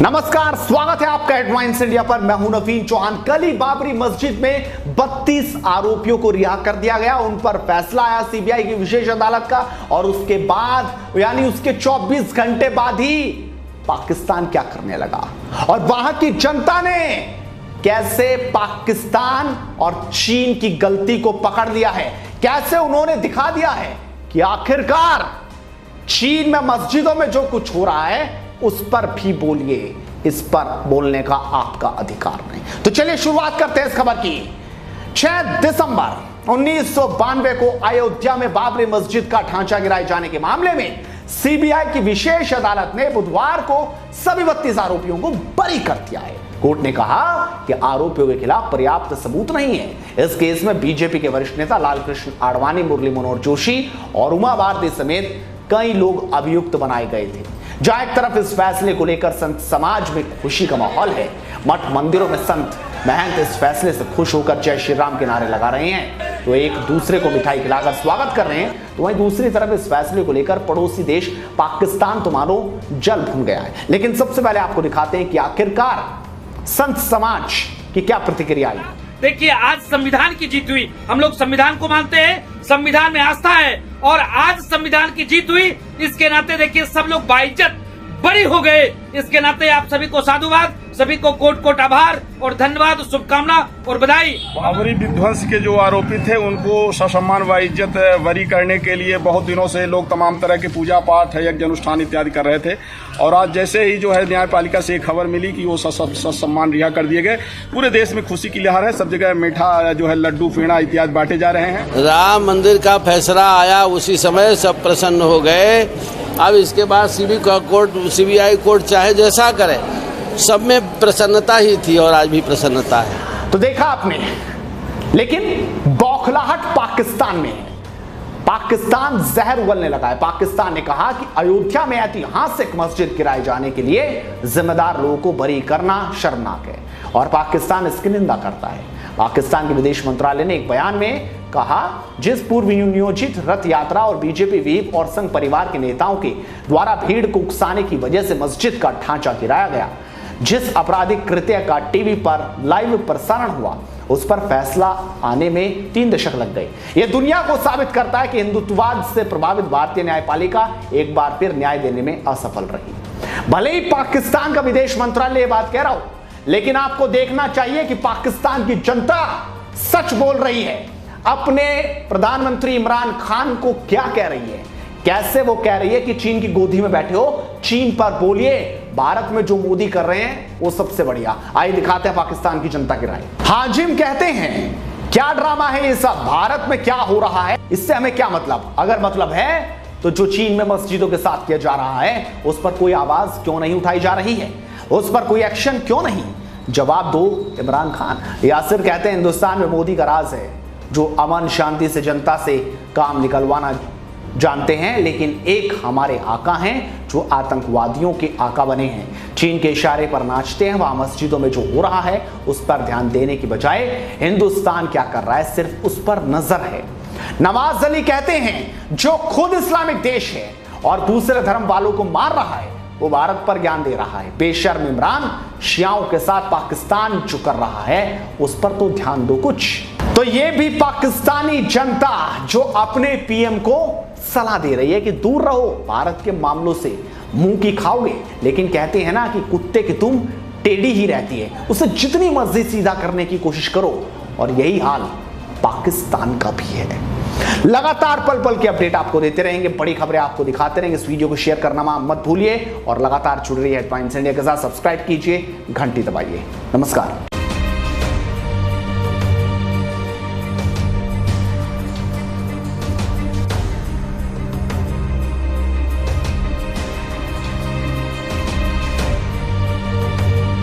नमस्कार, स्वागत है आपका हेडलाइंस इंडिया पर। मैं हूं नवीन चौहान। कल ही बाबरी मस्जिद में 32 आरोपियों को रिहा कर दिया गया। उन पर फैसला आया सीबीआई की विशेष अदालत का, और उसके बाद यानी उसके 24 घंटे बाद ही पाकिस्तान क्या करने लगा और वहां की जनता ने कैसे पाकिस्तान और चीन की गलती को पकड़ लिया है, कैसे उन्होंने दिखा दिया है कि आखिरकार चीन में मस्जिदों में जो कुछ हो रहा है उस पर भी बोलिए, इस पर बोलने का आपका अधिकार नहीं। तो चलिए शुरुआत करते हैं इस खबर की। 6 दिसंबर 1992 को अयोध्या में बाबरी मस्जिद का ढांचा गिराए जाने के मामले में सीबीआई की विशेष अदालत ने बुधवार को सभी 32 आरोपियों को बरी कर दिया है। कोर्ट ने कहा कि आरोपियों के खिलाफ पर्याप्त सबूत नहीं है। इस केस में बीजेपी के वरिष्ठ नेता लालकृष्ण आडवाणी, मुरली मनोहर जोशी और उमा भारती समेत कई लोग अभियुक्त बनाए गए थे। जहां एक तरफ इस फैसले को लेकर संत समाज में खुशी का माहौल है, मठ मंदिरों में संत महंत इस फैसले से खुश होकर जय श्री राम के नारे लगा रहे हैं, तो एक दूसरे को मिठाई खिलाकर स्वागत कर रहे हैं, तो वहीं दूसरी तरफ इस फैसले को लेकर पड़ोसी देश पाकिस्तान तो मानो जल भुन गया है। लेकिन सबसे पहले आपको दिखाते हैं कि आखिरकार संत समाज की क्या प्रतिक्रिया आई। देखिए, आज संविधान की जीत हुई। हम लोग संविधान को मानते हैं, संविधान में आस्था है, और आज संविधान की जीत हुई। इसके नाते देखिए सब लोग बाइज्जत बरी हो गए। इसके नाते आप सभी को साधुवाद, सभी को कोट कोट आभार और धन्यवाद, शुभकामना और बधाई। बाबरी विध्वंस के जो आरोपी थे उनको ससम्मान व इज्जत बरी करने के लिए बहुत दिनों से लोग तमाम तरह के पूजा पाठ, यज्ञ अनुष्ठान इत्यादि कर रहे थे, और आज जैसे ही जो है न्यायपालिका से एक खबर मिली कि वो ससम्मान रिहा कर दिए गए, पूरे देश में खुशी की लहर है। सब जगह मीठा जो है लड्डू पेड़ा इत्यादि बांटे जा रहे हैं। राम मंदिर का फैसला आया उसी समय सब प्रसन्न हो गए। अब इसके बाद सीबीआई कोर्ट चाहे जैसा करे, सब में प्रसन्नता ही थी और आज भी प्रसन्नता है। तो देखा आपने, लेकिन बौखलाहट पाकिस्तान में है। पाकिस्तान जहर उगलने लगा है। पाकिस्तान ने कहा कि अयोध्या में ऐतिहासिक मस्जिद गिराए जाने के लिए जिम्मेदार लोगों को बरी करना शर्मनाक है, और पाकिस्तान इसकी निंदा करता है। पाकिस्तान के विदेश मंत्रालय ने एक बयान में कहा, जिस पूर्व नियोजित रथ यात्रा और बीजेपी व्हीप और संघ परिवार के नेताओं के द्वारा भीड़ को उकसाने की वजह से मस्जिद का ढांचा गिराया गया, जिस आपराधिक कृत्य का टीवी पर लाइव प्रसारण हुआ, उस पर फैसला आने में 3 दशक लग गए। यह दुनिया को साबित करता है कि हिंदुत्ववाद से प्रभावित भारतीय न्यायपालिका एक बार फिर न्याय देने में असफल रही। भले ही पाकिस्तान का विदेश मंत्रालय ये बात कह रहा हो, लेकिन आपको देखना चाहिए कि पाकिस्तान की जनता सच बोल रही है। अपने प्रधानमंत्री इमरान खान को क्या कह रही है, कैसे वो कह रही है कि चीन की गोदी में बैठे हो, चीन पर बोलिए, भारत में जो मोदी कर रहे हैं वो सबसे बढ़िया। आइए दिखाते हैं पाकिस्तान की जनता की राय। हाजिम कहते हैं, क्या ड्रामा है ये सब, भारत में क्या हो रहा है, इससे हमें क्या मतलब। अगर मतलब है तो जो चीन में मस्जिदों के साथ किया जा रहा है उस पर कोई आवाज क्यों नहीं उठाई जा रही है, उस पर कोई एक्शन क्यों नहीं, जवाब दो इमरान खान। यासिर कहते हैं, हिंदुस्तान में मोदी का राज है, जो अमन शांति से जनता से काम निकलवाना जानते हैं, लेकिन एक हमारे आका हैं जो आतंकवादियों के आका बने हैं। चीन के इशारे पर नाचते हैं। वहां मस्जिदों में जो हो रहा है उस पर ध्यान देने की बजाय हिंदुस्तान क्या कर रहा है सिर्फ उस पर नजर है। नवाज अली कहते हैं, जो खुद इस्लामिक देश है और दूसरे धर्म वालों को मार रहा है वो भारत पर ज्ञान दे रहा है। बेशर्म इमरान, शियाओं के साथ पाकिस्तान जो कर रहा है उस पर तो ध्यान दो कुछ। तो ये भी पाकिस्तानी जनता जो अपने पीएम को सलाह दे रही है कि दूर रहो भारत के मामलों से, मुंह की खाओगे, लेकिन कहते हैं ना कि कुत्ते की तुम टेढ़ी ही रहती है, उसे जितनी मर्जी सीधा करने की कोशिश करो, और यही हाल पाकिस्तान का भी है। लगातार पल पल के अपडेट आपको देते रहेंगे, बड़ी खबरें आपको दिखाते रहेंगे। इस वीडियो को शेयर करना मत भूलिए, और लगातार जुड़ रही है हेडलाइंस इंडिया के साथ। सब्सक्राइब कीजिए, घंटी दबाइए। नमस्कार।